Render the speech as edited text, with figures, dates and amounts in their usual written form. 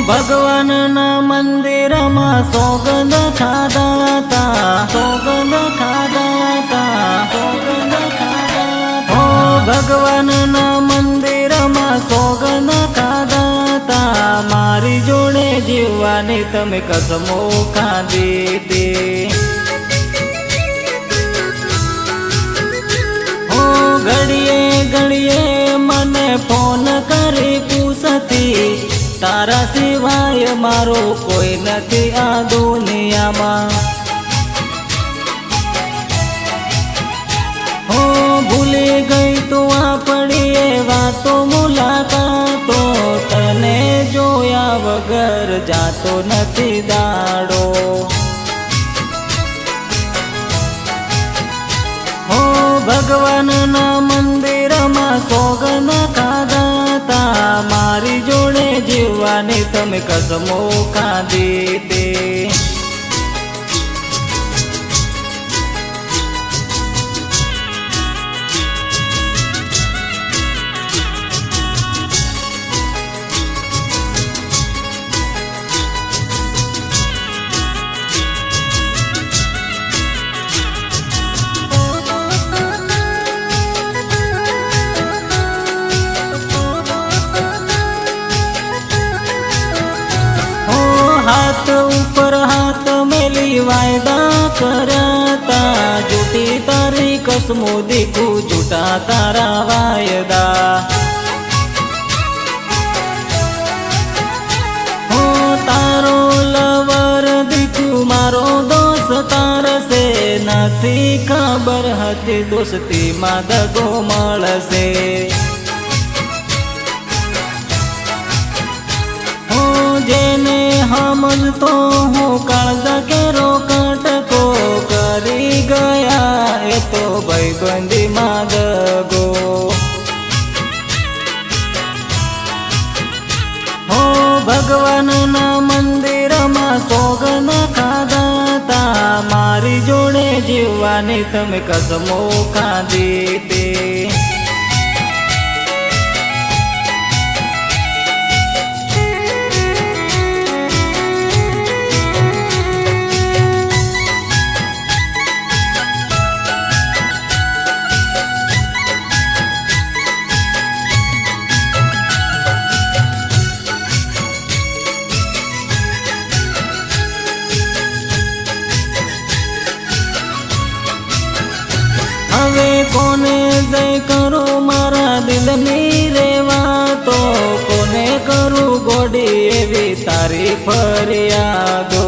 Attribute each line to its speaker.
Speaker 1: ભગવાનના મંદિરમાં સોગંદ ખાધા તા, સોગંદ ખાધા તા, સોગંદ ખાધા તા. ભગવાનના મંદિરમાં સોગંદ ખાધા તા, મારી જોડે જીવવાની તમે કસમો ખાધી હતી. ઘડીએ ઘડીએ મને ફોન કરી પૂછતી, તારા સિવાય મારો કોઈ નથી આ દુનિયામાં. ભૂલી ગઈ તું આપણી એ વાતો મુલાકાતો, તને જોયા વગર જાતો નથી દાડો. ભગવાનના મંદિરમાં સોગંદ ખાધા તા, મારી જોડે જીવવાની તમે કસમો ખાધી હતી. हाथ ऊपर हाथ मेली वायदा करता, झूठी तारी कसमो दिखू झूठा तारा वायदा. तारो लवर दिखू मारो दोस्त तार से, નથી ખબર હતી દોસ્તી માં દગો મળશે. જેને સમજતો હું કાળજા કેરો કટકો કરી ગયા, એ તો ભાઈબંધીમાં દગો. ભગવાનના મંદિરમાં સોગંદ ખાધા તા, મારી જોડે જીવવાની તમે કસમો ખાધી હતી. હવે કોને જય કરો મારા દિલની રેવા, તો કોને કરું ગોડી એવી તારી ફરિયાદો.